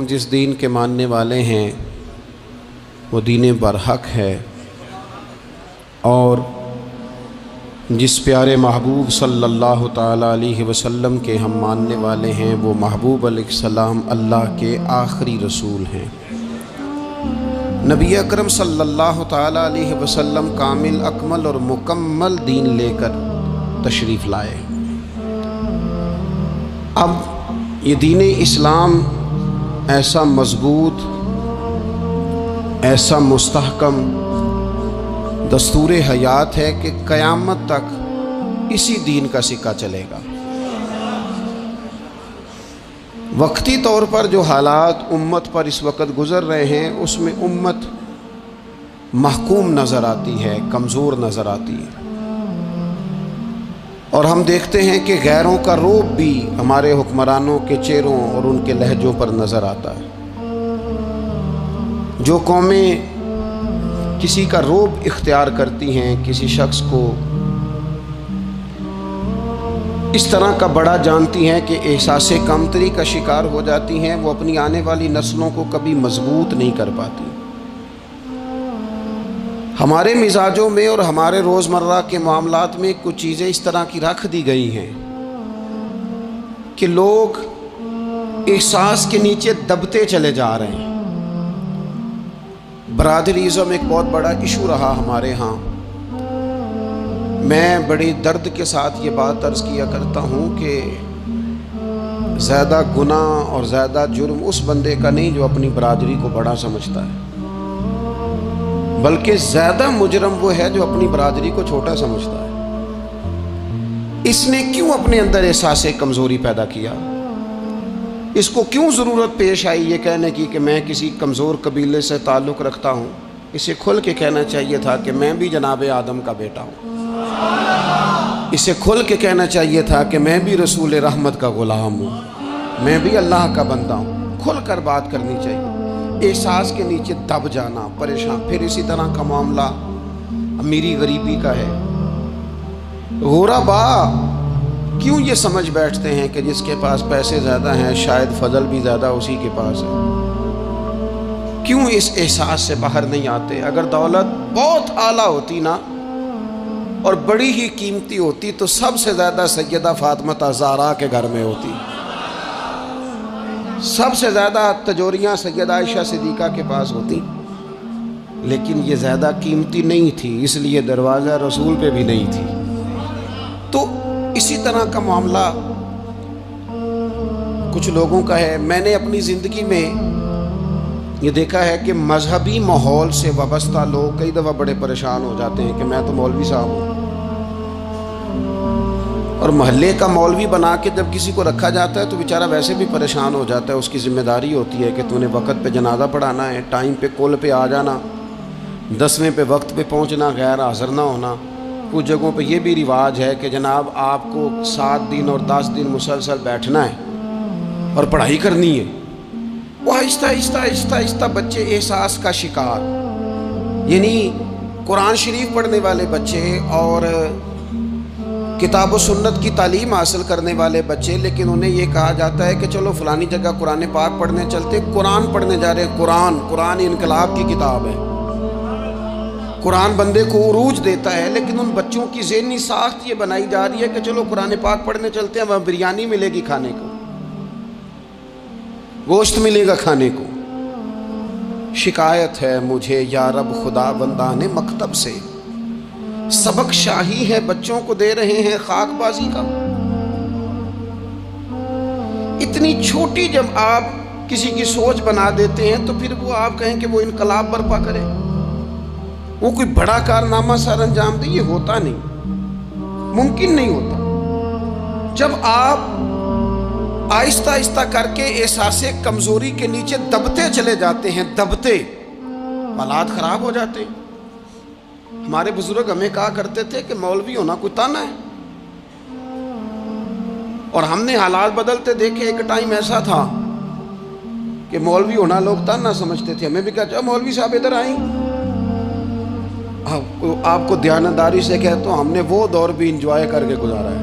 ہم جس دین کے ماننے والے ہیں وہ دین برحق ہے، اور جس پیارے محبوب صلی اللہ تعالیٰ علیہ وسلم کے ہم ماننے والے ہیں وہ محبوب علیہ السلام اللہ کے آخری رسول ہیں۔ نبی اکرم صلی اللہ تعالیٰ علیہ وسلم کامل، اکمل اور مکمل دین لے کر تشریف لائے۔ اب یہ دین اسلام ایسا مضبوط، ایسا مستحکم دستور حیات ہے کہ قیامت تک اسی دین کا سکہ چلے گا۔ وقتی طور پر جو حالات امت پر اس وقت گزر رہے ہیں اس میں امت محکوم نظر آتی ہے، کمزور نظر آتی ہے، اور ہم دیکھتے ہیں کہ غیروں کا رعب بھی ہمارے حکمرانوں کے چہروں اور ان کے لہجوں پر نظر آتا ہے۔ جو قومیں کسی کا رعب اختیار کرتی ہیں، کسی شخص کو اس طرح کا بڑا جانتی ہیں کہ احساس کمتری کا شکار ہو جاتی ہیں، وہ اپنی آنے والی نسلوں کو کبھی مضبوط نہیں کر پاتی۔ ہمارے مزاجوں میں اور ہمارے روزمرہ کے معاملات میں کچھ چیزیں اس طرح کی رکھ دی گئی ہیں کہ لوگ احساس کے نیچے دبتے چلے جا رہے ہیں۔ برادریزم ایک بہت بڑا ایشو رہا ہمارے ہاں۔ میں بڑی درد کے ساتھ یہ بات عرض کیا کرتا ہوں کہ زیادہ گناہ اور زیادہ جرم اس بندے کا نہیں جو اپنی برادری کو بڑا سمجھتا ہے، بلکہ زیادہ مجرم وہ ہے جو اپنی برادری کو چھوٹا سمجھتا ہے۔ اس نے کیوں اپنے اندر احساس کمزوری پیدا کیا؟ اس کو کیوں ضرورت پیش آئی یہ کہنے کی کہ میں کسی کمزور قبیلے سے تعلق رکھتا ہوں؟ اسے کھل کے کہنا چاہیے تھا کہ میں بھی جناب آدم کا بیٹا ہوں۔ اسے کھل کے کہنا چاہیے تھا کہ میں بھی رسول رحمت کا غلام ہوں، میں بھی اللہ کا بندہ ہوں۔ کھل کر بات کرنی چاہیے۔ احساس کے نیچے دب جانا، پریشان، پھر اسی طرح کا معاملہ امیری غریبی کا ہے۔ غربا کیوں یہ سمجھ بیٹھتے ہیں کہ جس کے پاس پیسے زیادہ ہیں شاید فضل بھی زیادہ اسی کے پاس ہے؟ کیوں اس احساس سے باہر نہیں آتے؟ اگر دولت بہت اعلیٰ ہوتی نا اور بڑی ہی قیمتی ہوتی تو سب سے زیادہ سیدہ فاطمہ زہرا کے گھر میں ہوتی، سب سے زیادہ تجوریاں سیدہ عائشہ صدیقہ کے پاس ہوتی، لیکن یہ زیادہ قیمتی نہیں تھی، اس لیے دروازہ رسول پہ بھی نہیں تھی۔ تو اسی طرح کا معاملہ کچھ لوگوں کا ہے۔ میں نے اپنی زندگی میں یہ دیکھا ہے کہ مذہبی ماحول سے وابستہ لوگ کئی دفعہ بڑے پریشان ہو جاتے ہیں کہ میں تو مولوی صاحب ہوں، اور محلے کا مولوی بنا کے جب کسی کو رکھا جاتا ہے تو بیچارہ ویسے بھی پریشان ہو جاتا ہے۔ اس کی ذمہ داری ہوتی ہے کہ تو نے وقت پہ جنازہ پڑھانا ہے، ٹائم پہ کل پہ آ جانا، 10ویں پہ وقت پہ پہنچنا، غیر حاضر نہ ہونا۔ کچھ جگہوں پہ یہ بھی رواج ہے کہ جناب آپ کو 7 دن اور 10 دن مسلسل بیٹھنا ہے اور پڑھائی کرنی ہے۔ وہ آہستہ آہستہ آہستہ آہستہ بچے احساس کا شکار، یعنی قرآن شریف پڑھنے والے بچے اور کتاب و سنت کی تعلیم حاصل کرنے والے بچے، لیکن انہیں یہ کہا جاتا ہے کہ چلو فلانی جگہ قرآن پاک پڑھنے چلتے، قرآن پڑھنے جا رہے ہیں۔ قرآن انقلاب کی کتاب ہے، قرآن بندے کو عروج دیتا ہے، لیکن ان بچوں کی ذہنی ساخت یہ بنائی جا رہی ہے کہ چلو قرآن پاک پڑھنے چلتے ہیں، وہاں بریانی ملے گی کھانے کو، گوشت ملے گا کھانے کو۔ شکایت ہے مجھے یا رب خدا بندان مکتب سے، سبق شاہی ہے بچوں کو دے رہے ہیں خاک بازی کا۔ اتنی چھوٹی جب آپ کسی کی سوچ بنا دیتے ہیں تو پھر وہ آپ کہیں کہ وہ انقلاب برپا کرے، وہ کوئی بڑا کارنامہ سر انجام دے، یہ ہوتا نہیں، ممکن نہیں ہوتا۔ جب آپ آہستہ آہستہ کر کے احساس کمزوری کے نیچے دبتے چلے جاتے ہیں، دبتے، حالات خراب ہو جاتے ہیں۔ ہمارے بزرگ ہمیں کہا کرتے تھے کہ مولوی ہونا کوئی تانا ہے، اور ہم نے حالات بدلتے دیکھے۔ ایک ٹائم ایسا تھا کہ مولوی ہونا لوگ تانا سمجھتے تھے، ہمیں بھی کہا چاہو مولوی صاحب ادھر آئیں۔ آپ کو دیانتداری سے کہتا ہوں ہم نے وہ دور بھی انجوائے کر کے گزارا ہے